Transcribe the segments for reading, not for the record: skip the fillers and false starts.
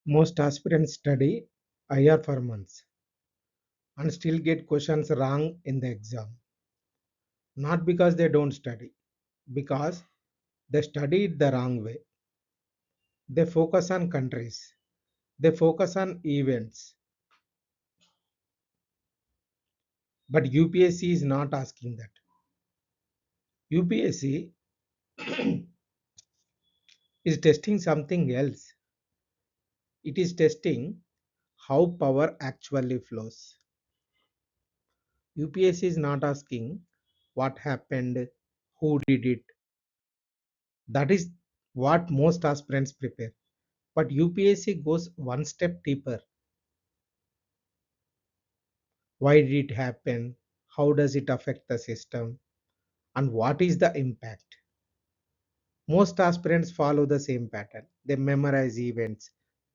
Most aspirants study IR for months and still get questions wrong in the exam. Not because they don't study, because they study it the wrong way. They focus on countries, they focus on events. But UPSC is not asking that. UPSC is testing something else. It is testing how power actually flows. UPSC is not asking what happened, who did it. That is what most aspirants prepare. But UPSC goes one step deeper. Why did it happen? How does it affect the system? And what is the impact? Most aspirants follow the same pattern. They memorize events,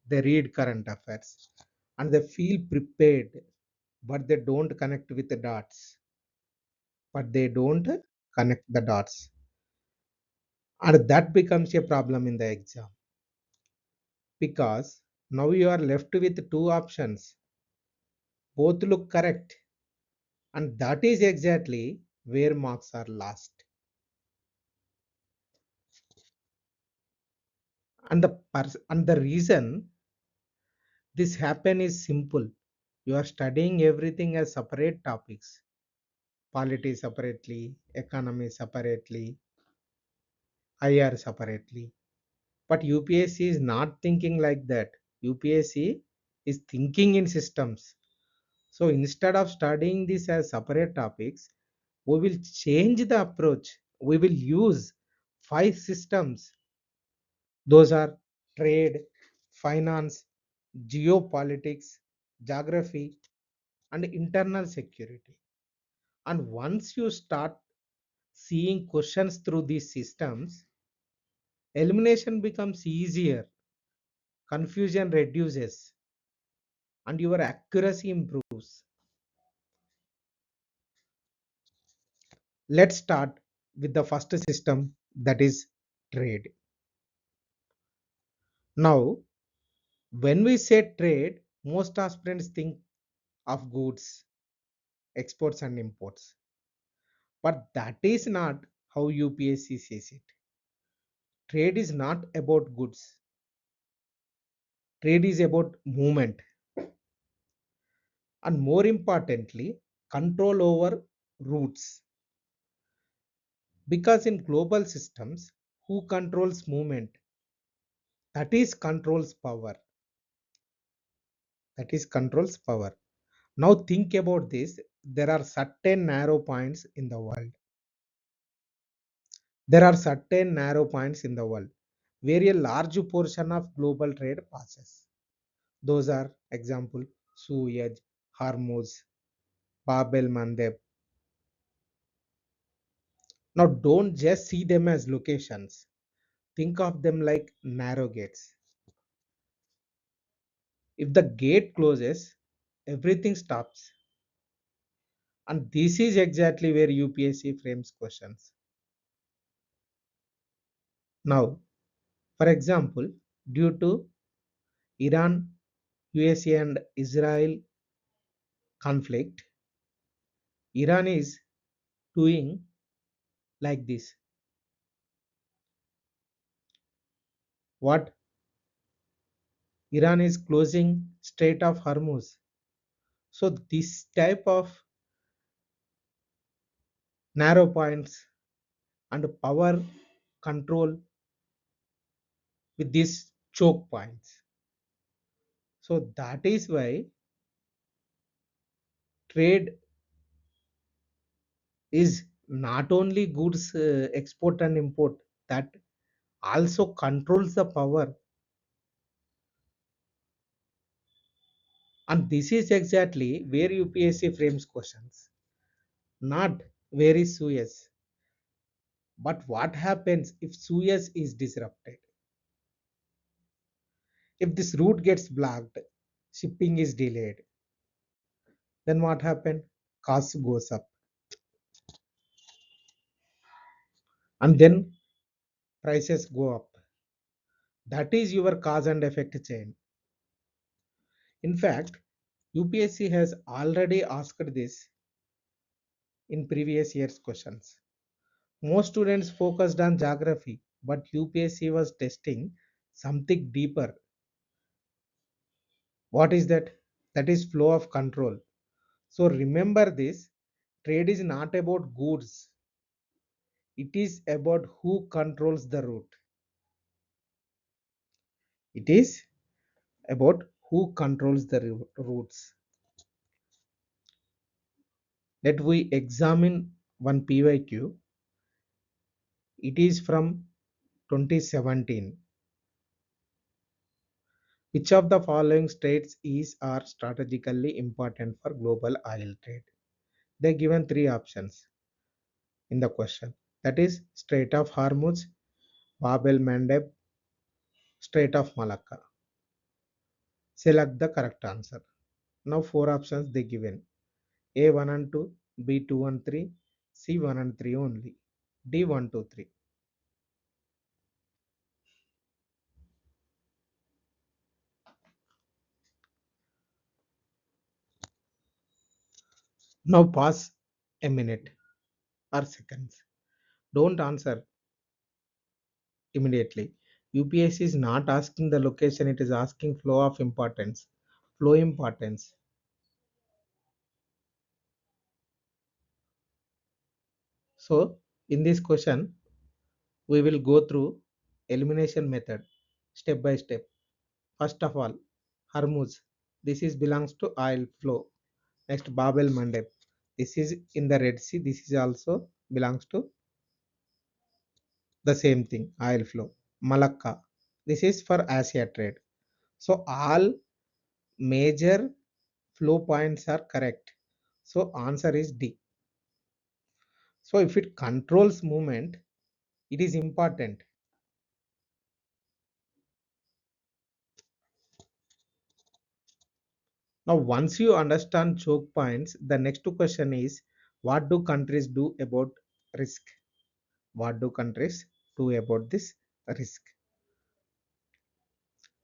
they read current affairs, and they feel prepared, but they don't connect with the dots. But they don't connect the dots. And that becomes a problem in the exam because now you are left with two options. Both look correct, and that is exactly where marks are lost. And the reason this happen is simple. You are studying everything as separate topics, polity separately, economy separately, IR separately. But UPSC is not thinking like that. UPSC is thinking in systems. So instead of studying this as separate topics, we will change the approach. We will use five systems. Those are trade, finance, geopolitics, geography, and internal security. And once you start seeing questions through these systems, elimination becomes easier, confusion reduces, and your accuracy improves. Let's start with the first system, that is trade. Now, when we say trade, most aspirants think of goods, exports, and imports. But that is not how UPSC sees it. Trade is not about goods, trade is about movement, and more importantly, control over routes. Because in global systems, who controls movement? That is controls power. That is controls power. Now think about this. There are certain narrow points in the world. There are certain narrow points in the world where a large portion of global trade passes. Those are example Suez, Hormuz, Bab el Mandeb. Now don't just see them as locations. Think of them like narrow gates. If the gate closes, everything stops. And this is exactly where UPSC frames questions. Now, for example, due to Iran, USA, and Israel conflict, Iran is doing like this. What? Iran is closing Strait of Hormuz. So this type of narrow points and power control with these choke points. So that is why trade is not only goods export and import, that also controls the power. And this is exactly where UPSC frames questions. Not where is Suez, but what happens if Suez is disrupted? If this route gets blocked, shipping is delayed, then what happened? Cost goes up. And then prices go up. That is your cause and effect chain. In fact, UPSC has already asked this in previous year's questions. Most students focused on geography, but UPSC was testing something deeper. What is that? That is flow of control. So remember this, trade is not about goods, it is about who controls the route. It is about who controls the routes. Let we examine one PYQ. It is from 2017. Which of the following states is or strategically important for global oil trade? They are given three options in the question. That is Strait of Hormuz, Bab el Mandeb, Strait of Malacca. Select the correct answer. Now four options they given. A 1 and 2, B 2 and 3, C 1 and 3 only. D 1 2 3. Now pause a minute or seconds. Don't answer immediately. UPSC is not asking the location, it is asking flow of importance. Flow importance. So in this question, we will go through elimination method step by step. First of all, Hormuz. This is belongs to oil flow. Next, Bab el Mandeb. This is in the Red Sea. This is also belongs to the same thing, oil flow. Malacca. This is for Asia trade. So all major flow points are correct. So answer is D. So if it controls movement, it is important. Now once you understand choke points, the next question is what do countries do about risk? What do countries do about this risk?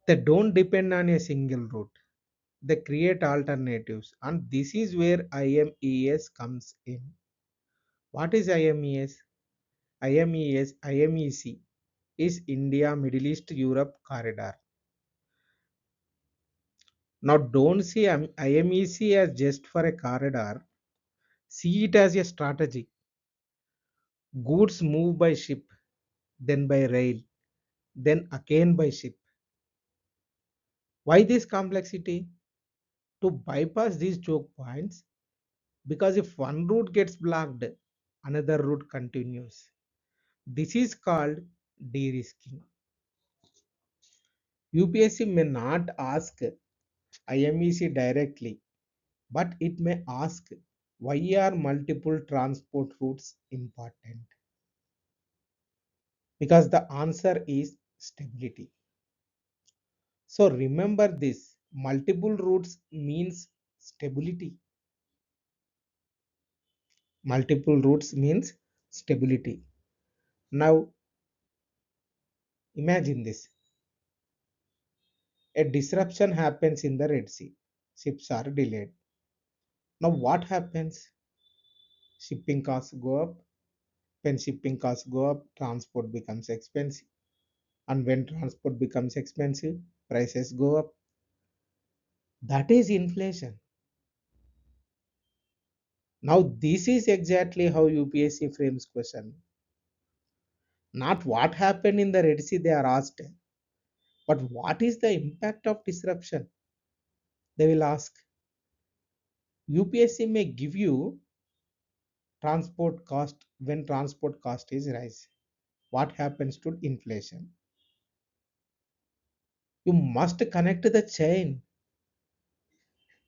They don't depend on a single route. They create alternatives, and this is where IMES comes in. What is IMES? IMEC is India Middle East Europe corridor. Now don't see IMEC as just for a corridor, see it as a strategy. Goods move by ship, then by rail, then again by ship. Why this complexity? To bypass these choke points, because if one route gets blocked, another route continues. This is called de-risking. UPSC may not ask IMEC directly, but it may ask why are multiple transport routes important? Because the answer is stability. So remember this, multiple routes means stability. Multiple routes means stability. Now imagine this, a disruption happens in the Red Sea. Ships are delayed. Now what happens? Shipping costs go up. When shipping costs go up, transport becomes expensive. And when transport becomes expensive, prices go up. That is inflation. Now this is exactly how UPSC frames question. Not what happened in the Red Sea they are asked, but what is the impact of disruption? They will ask. UPSC may give you transport cost when transport cost is rise. What happens to inflation? You must connect the chain.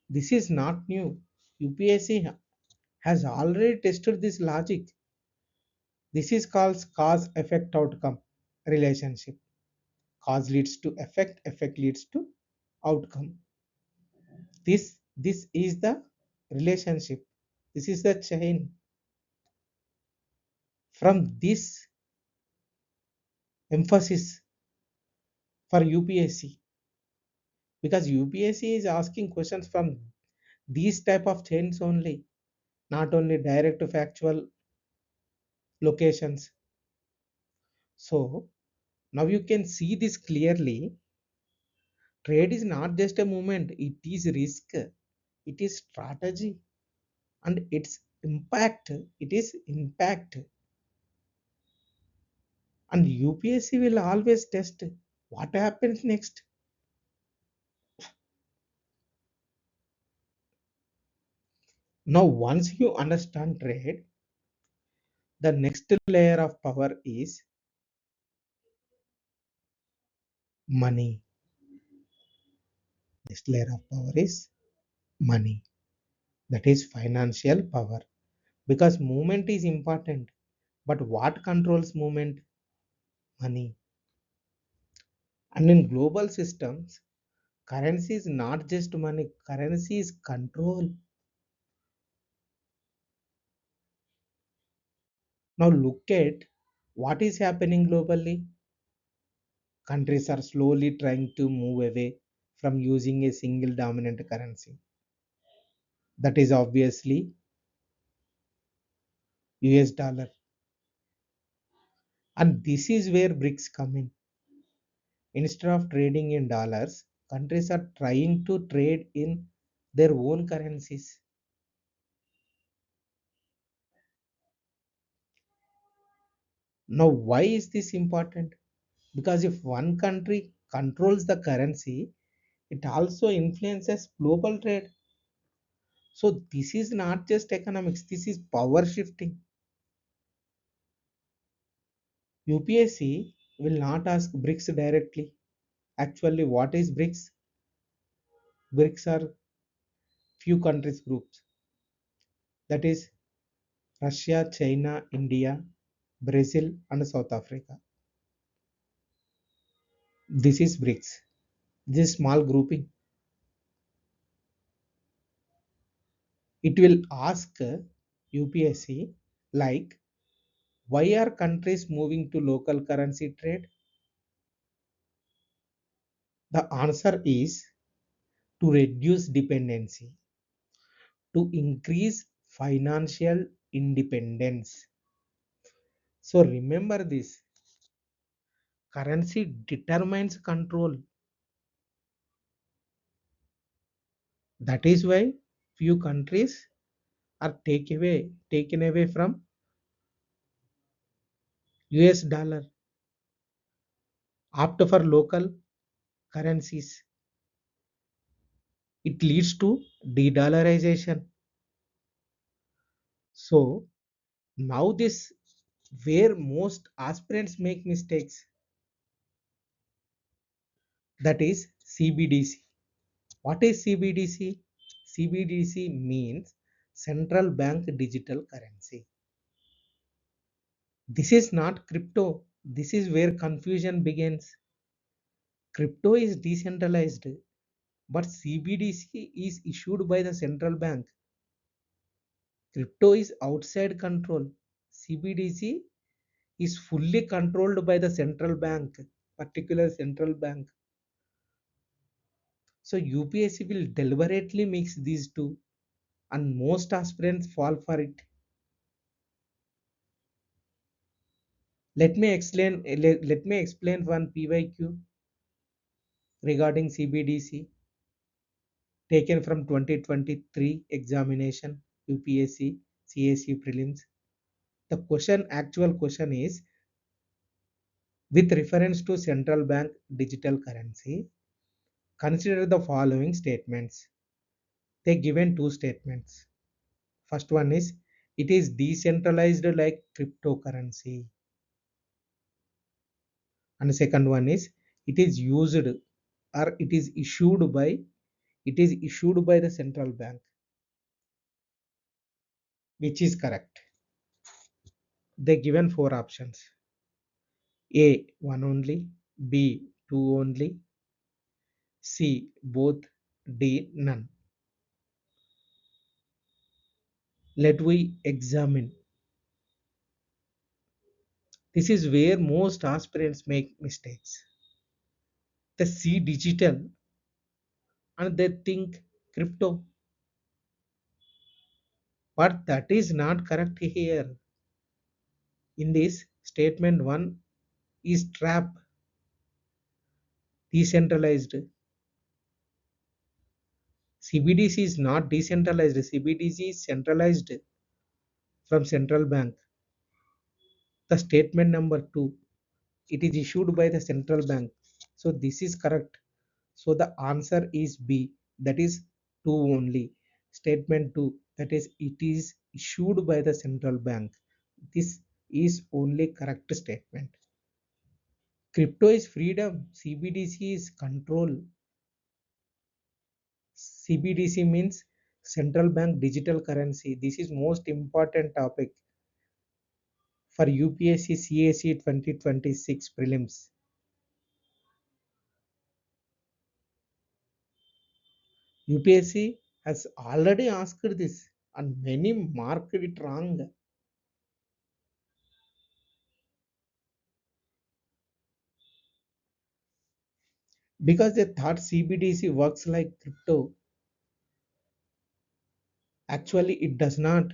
This is not new. UPSC has already tested this logic. This is called cause effect outcome relationship. Cause leads to effect, effect leads to outcome. This is the relationship. This is the chain. From this emphasis for UPSC, because UPSC is asking questions from these type of chains only, not only direct to factual locations. So now you can see this clearly. Trade is not just a movement, it is risk, it is strategy, and its impact, it is impact. And UPSC will always test what happens next. Now, once you understand trade, the next layer of power is money. Next layer of power is money. That is financial power. Because movement is important, but what controls movement? Money. And in global systems, currency is not just money, currency is control. Now look at what is happening globally. Countries are slowly trying to move away from using a single dominant currency. That is obviously US dollar. And this is where BRICS come in. Instead of trading in dollars, countries are trying to trade in their own currencies. Now, why is this important? Because if one country controls the currency, it also influences global trade. So, this is not just economics, this is power shifting. UPSC will not ask BRICS directly. Actually, what is BRICS? BRICS are few countries groups. That is Russia, China, India, Brazil, and South Africa. This is BRICS. This small grouping. It will ask UPSC like, why are countries moving to local currency trade? The answer is to reduce dependency, to increase financial independence. So remember this, currency determines control. That is why few countries are taken away from US dollar, opt for local currencies. It leads to de-dollarization. So now this where most aspirants make mistakes, that is CBDC. What is CBDC? CBDC means central bank digital currency. This is not crypto. This is where confusion begins. Crypto is decentralized, but CBDC is issued by the central bank. Crypto is outside control. CBDC is fully controlled by the central bank, particular central bank. So UPSC will deliberately mix these two, and most aspirants fall for it. Let me explain one PYQ regarding CBDC taken from 2023 examination UPSC CSE Prelims. The actual question is, with reference to central bank digital currency, consider the following statements. They given two statements. First one is, it is decentralized like cryptocurrency. And the second one is, it is used or it is issued by the central bank. Which is correct? They given four options. A, one only. B, two only. C, both. D, none. Let we examine. This is where most aspirants make mistakes. The C, digital. and they think crypto. But that is not correct here. In this statement 1 is trap, decentralized. CBDC is not decentralized. CBDC is centralized from central bank. The statement number 2, it is issued by the central bank. So this is correct. So the answer is B, that is 2 only. Statement 2, that is it is issued by the central bank. This is only correct statement. Crypto is freedom, CBDC is control. CBDC means central bank digital currency. This is most important topic for UPSC CAC 2026 prelims. UPSC has already asked this and many marked it wrong because they thought CBDC works like crypto. Actually, it does not.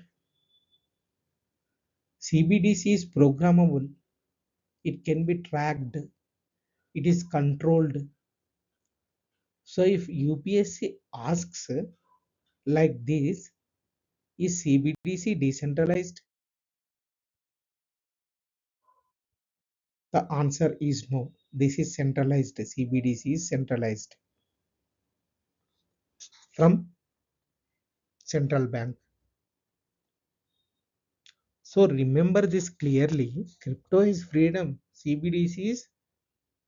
CBDC is programmable, it can be tracked, it is controlled. So, if UPSC asks like this, is CBDC decentralized? The answer is no. This is centralized. CBDC is centralized from central bank. So remember this clearly. Crypto is freedom. CBDC is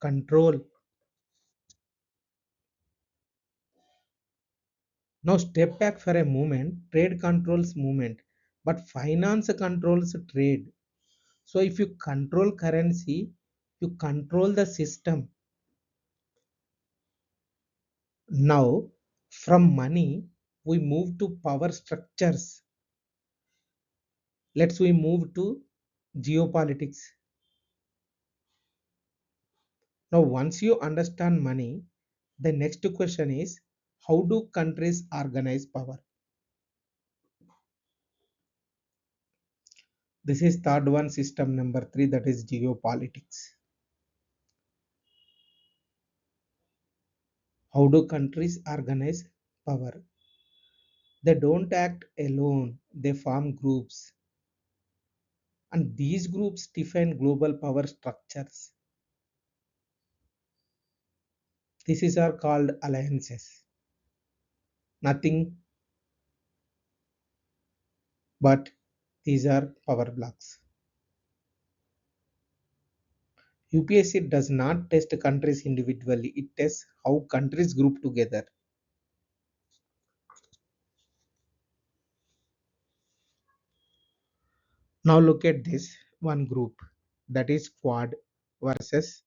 control. Now step back for a moment. Trade controls movement, but finance controls trade. So if you control currency, you control the system. Now from money, we move to power structures. Let's we move to geopolitics. Now, once you understand money, the next question is how do countries organize power? This is third one, system number 3, that is geopolitics. How do countries organize power? They don't act alone, they form groups. And these groups define global power structures. These are called alliances. Nothing but these are power blocks. UPSC does not test countries individually, it tests how countries group together. Now look at this one group, that is Quad versus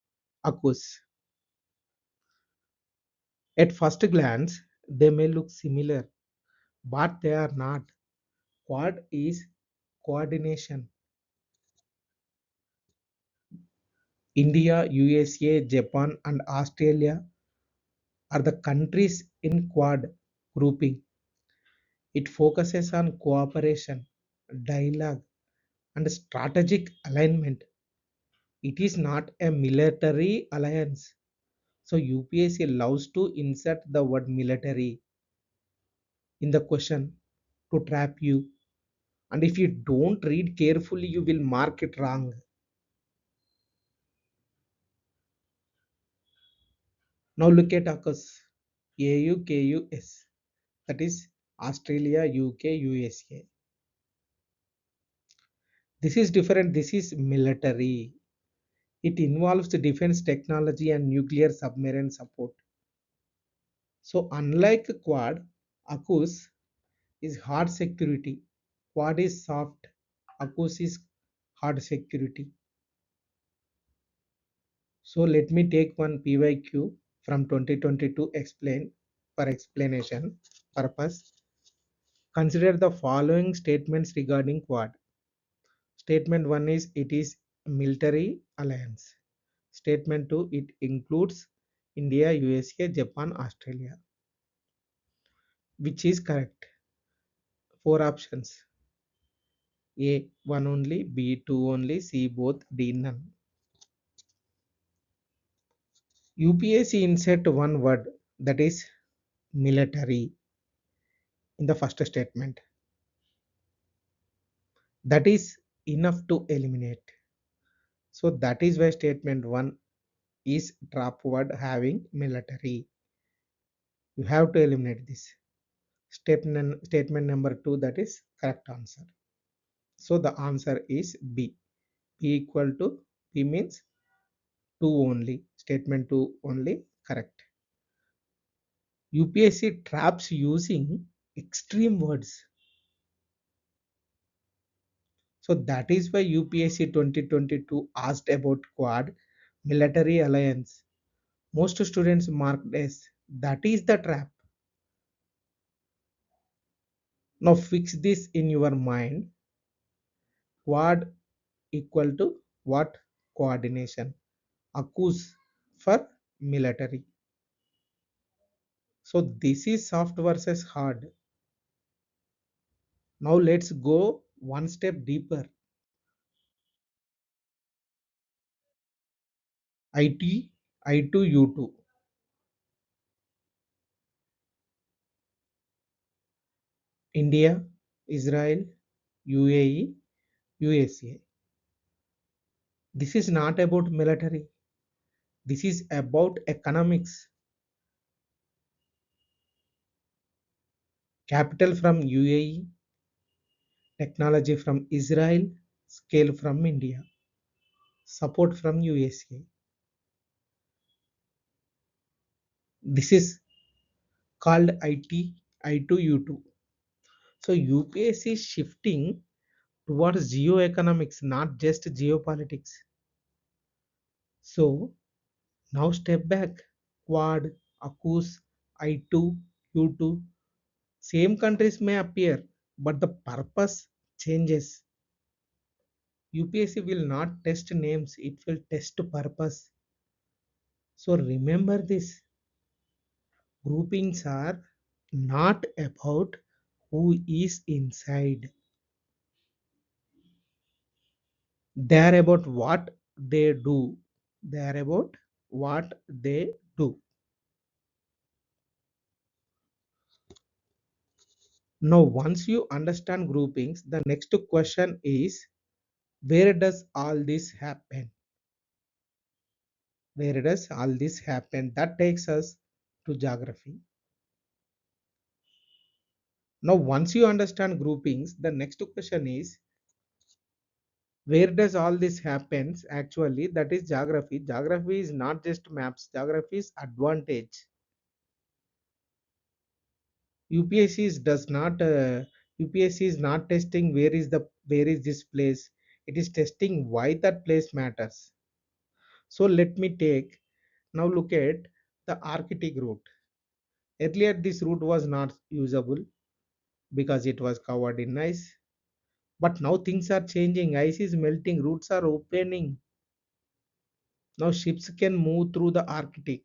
AUKUS. At first glance, they may look similar, but they are not. Quad is coordination. India, USA, Japan, and Australia are the countries in Quad grouping. It focuses on cooperation, dialogue, and strategic alignment. It is not a military alliance. So UPSC loves to insert the word military in the question to trap you. And if you don't read carefully, you will mark it wrong. Now look at AUKUS. AUKUS. That is Australia, UK, USA. This is different. This is military. It involves the defense technology and nuclear submarine support. So unlike Quad, AUKUS is hard security. Quad is soft. AUKUS is hard security. So let me take one PYQ from 2022 explain for explanation purpose. Consider the following statements regarding Quad. Statement 1 is it is a military alliance. Statement 2, it includes India, USA, Japan, Australia. Which is correct? Four options: A one only, B two only, C both, D none. UPSC insert one word, that is military, in the first statement. That is enough to eliminate. So that is why statement 1 is trap word having military. You have to eliminate this. Statement number 2, that is correct answer. So the answer is B. B equal to B means 2 only. Statement 2 only correct. UPSC traps using extreme words. So that is why UPSC 2022 asked about Quad military alliance. Most students marked as that is the trap. Now fix this in your mind. Quad equal to what? Coordination. AUKUS for military. So this is soft versus hard. Now let's go one step deeper. IT, I2, U2. India, Israel, UAE, USA. This is not about military. This is about economics. Capital from UAE, technology from Israel, scale from India, support from USA. This is called IT, I2, U2. So UPSC is shifting towards geoeconomics, not just geopolitics. So now step back. Quad, AUKUS, I2, U2. Same countries may appear, but the purpose changes. UPSC will not test names, it will test purpose. So remember this, groupings are not about who is inside, they are about what they do. They are about what they do. Now, once you understand groupings, the next question is, where does all this happen? Where does all this happen? That takes us to geography. Now, once you understand groupings, the next question is, where does all this happens? Actually, that is geography. Geography is not just maps. Geography is advantage. UPSC does not. UPSC is not testing where is this place. It is testing why that place matters. So let me take now look at the Arctic route. Earlier, this route was not usable because it was covered in ice. But now things are changing. Ice is melting. Routes are opening. Now ships can move through the Arctic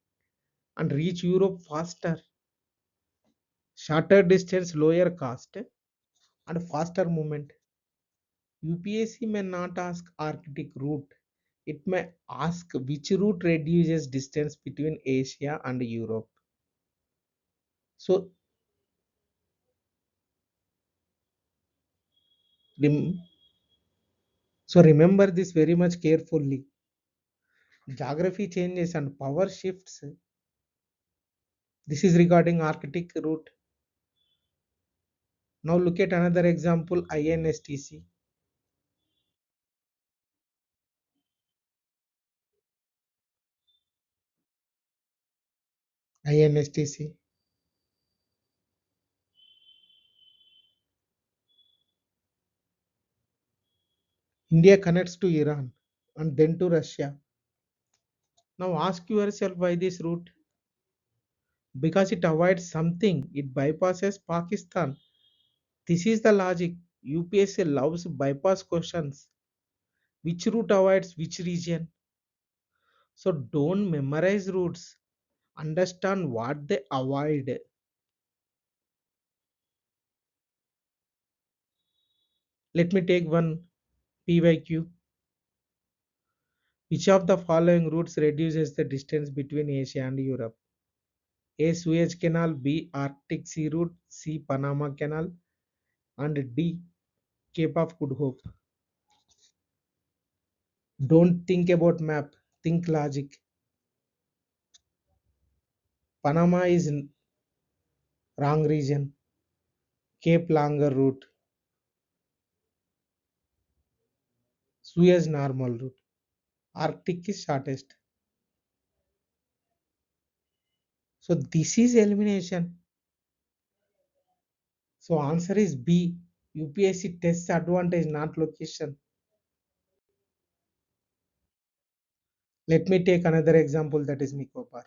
and reach Europe faster. Shorter distance, lower cost, and faster movement. UPSC may not ask Arctic route. It may ask which route reduces distance between Asia and Europe. So, rem- so remember this very much carefully. Geography changes and power shifts. This is regarding Arctic route. Now look at another example, INSTC. INSTC. India connects to Iran and then to Russia. Now ask yourself why this route? Because it avoids something. It bypasses Pakistan. This is the logic. UPSC loves bypass questions. Which route avoids which region? So don't memorize routes. Understand what they avoid. Let me take one PYQ. Which of the following routes reduces the distance between Asia and Europe? A. Suez Canal, B. Arctic Sea Route, C. Panama Canal, and D. Cape of Good Hope. Don't think about map, think logic. Panama is wrong region. Cape longer route. Suez normal route. Arctic is shortest. So this is elimination. So answer is B. UPSC tests advantage, not location. Let me take another example, that is Nicobar.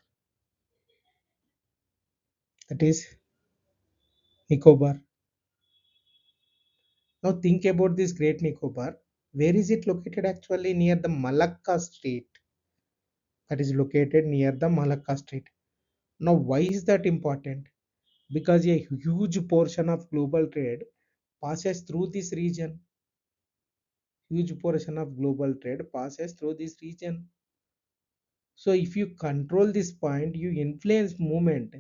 That is Nicobar. Now think about this Great Nicobar. Where is it located actually? Near the Malacca Strait. That is located near the Malacca Strait. Now why is that important? Because a huge portion of global trade passes through this region. Huge portion of global trade passes through this region. So if you control this point, you influence movement.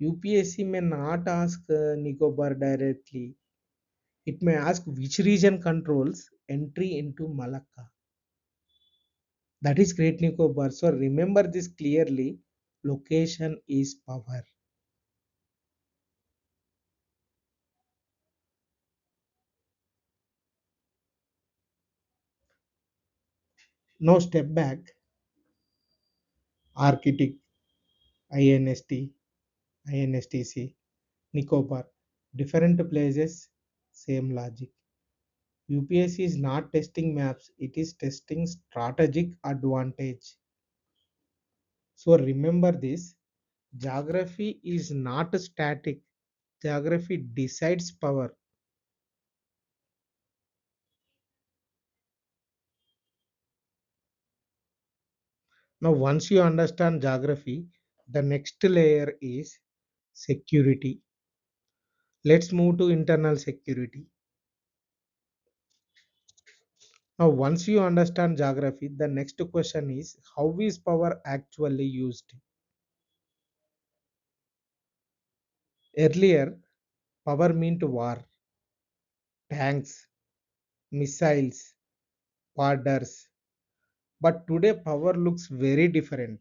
UPSC may not ask Nicobar directly. It may ask which region controls entry into Malacca. That is Great Nicobar. So remember this clearly. Location is power. Now step back. Arctic, INST, INSTC, Nicobar. Different places, same logic. UPSC is not testing maps, it is testing strategic advantage. So remember this, geography is not static. Geography decides power. Now once you understand geography, the next layer is security. Let's move to internal security. Now once you understand geography, the next question is how is power actually used? Earlier, power meant war, tanks, missiles, borders. But today power looks very different.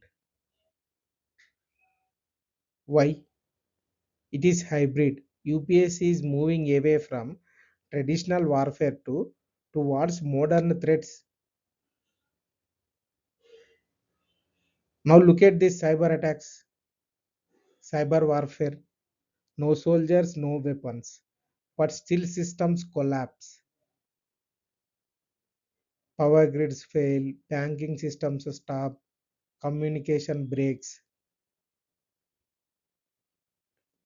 Why? It is hybrid. UPSC is moving away from traditional warfare towards modern threats. Now look at these cyber attacks, cyber warfare. No soldiers, no weapons, but still systems collapse. Power grids fail, banking systems stop, communication breaks.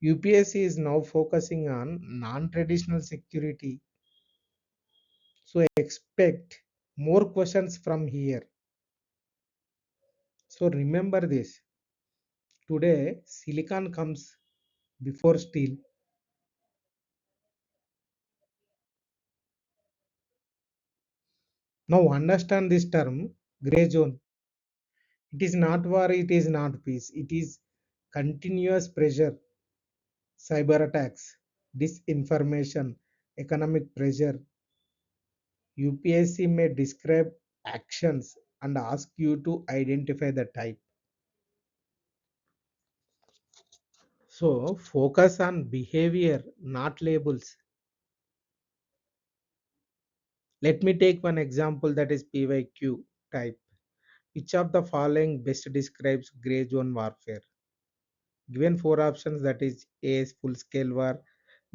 UPSC is now focusing on non-traditional security. So expect more questions from here. So remember this. Today silicon comes before steel. Now understand this term, gray zone. It is not war, it is not peace. It is continuous pressure, cyber attacks, disinformation, economic pressure. UPSC may describe actions and ask you to identify the type. So focus on behavior, not labels. Let me take one example, that is PYQ type. Which of the following best describes gray zone warfare? Given four options, that is A full scale war,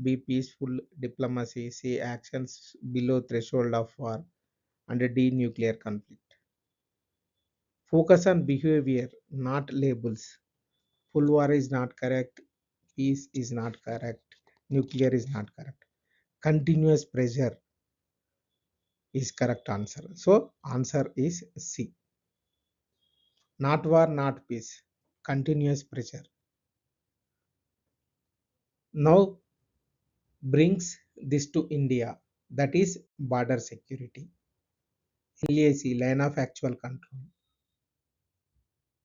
B peaceful diplomacy, C actions below threshold of war, and D nuclear conflict. Focus on behavior, not labels. Full war is not correct, peace is not correct, nuclear is not correct. Continuous pressure is correct answer. So answer is C. Not war, not peace. Continuous pressure. Now brings this to India. that is border security, LAC, line of actual control,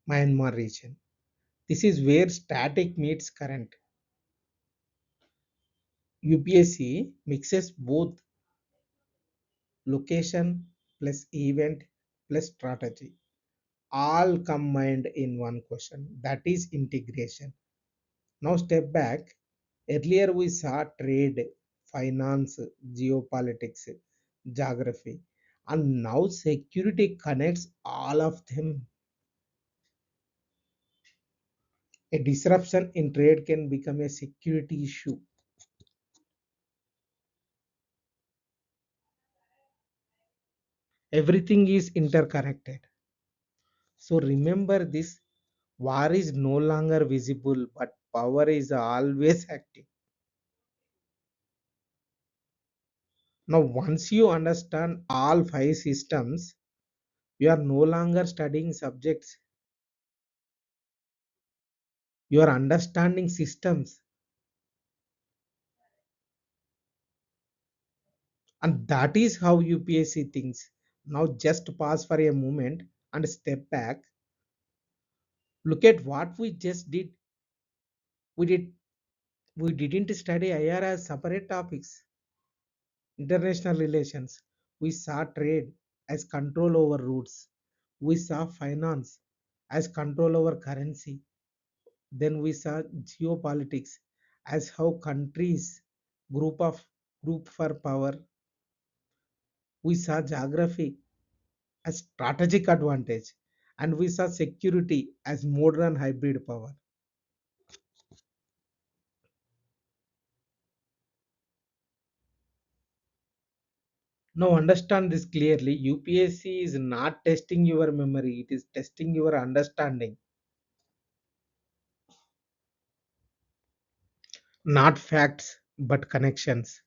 Myanmar region. This is where static meets current. UPSC mixes both location plus event plus strategy, all combined in one question. That is integration. Now step back. Earlier we saw trade, finance, geopolitics, geography, and now security connects all of them. A disruption in trade can become a security issue. Everything is interconnected. So remember this: war is no longer visible, but power is always active. Now, once you understand all five systems, you are no longer studying subjects, you are understanding systems. And that is how UPSC thinks. Now, just pause for a moment and step back. Look at what we just did. We did we didn't study IR as separate topics. International relations. We saw trade as control over routes. We saw finance as control over currency. Then we saw geopolitics as how countries group of group for power. We saw geography as strategic advantage, and we saw security as modern hybrid power. Now understand this clearly. UPSC is not testing your memory, it is testing your understanding. Not facts but connections.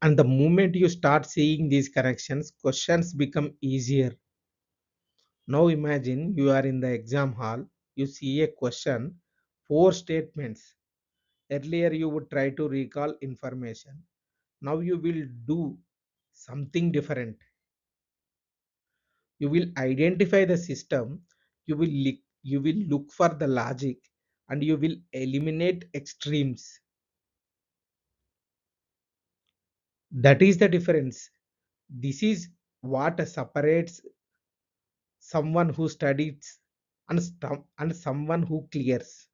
And the moment you start seeing these connections, questions become easier. Now imagine you are in the exam hall, you see a question, four statements. Earlier you would try to recall information. Now you will do something different. You will identify the system, you will look for the logic, and you will eliminate extremes. That is the difference. This is what separates someone who studies and someone who clears.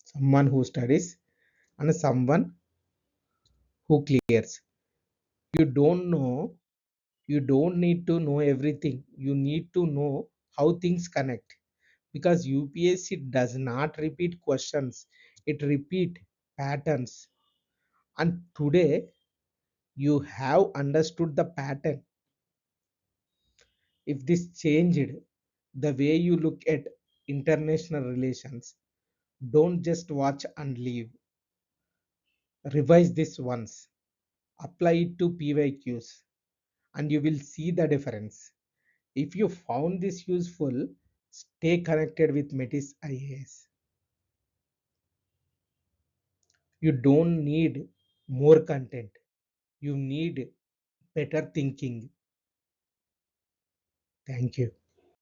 Someone who studies and someone who clears. You don't know, you don't need to know everything. You need to know how things connect. Because UPSC does not repeat questions, it repeat patterns. And today you have understood the pattern. If this changed the way you look at international relations, don't just watch and leave. Revise this once, apply it to PYQs, and you will see the difference. If you found this useful, stay connected with Metis IAS. You don't need more content, you need better thinking. Thank you.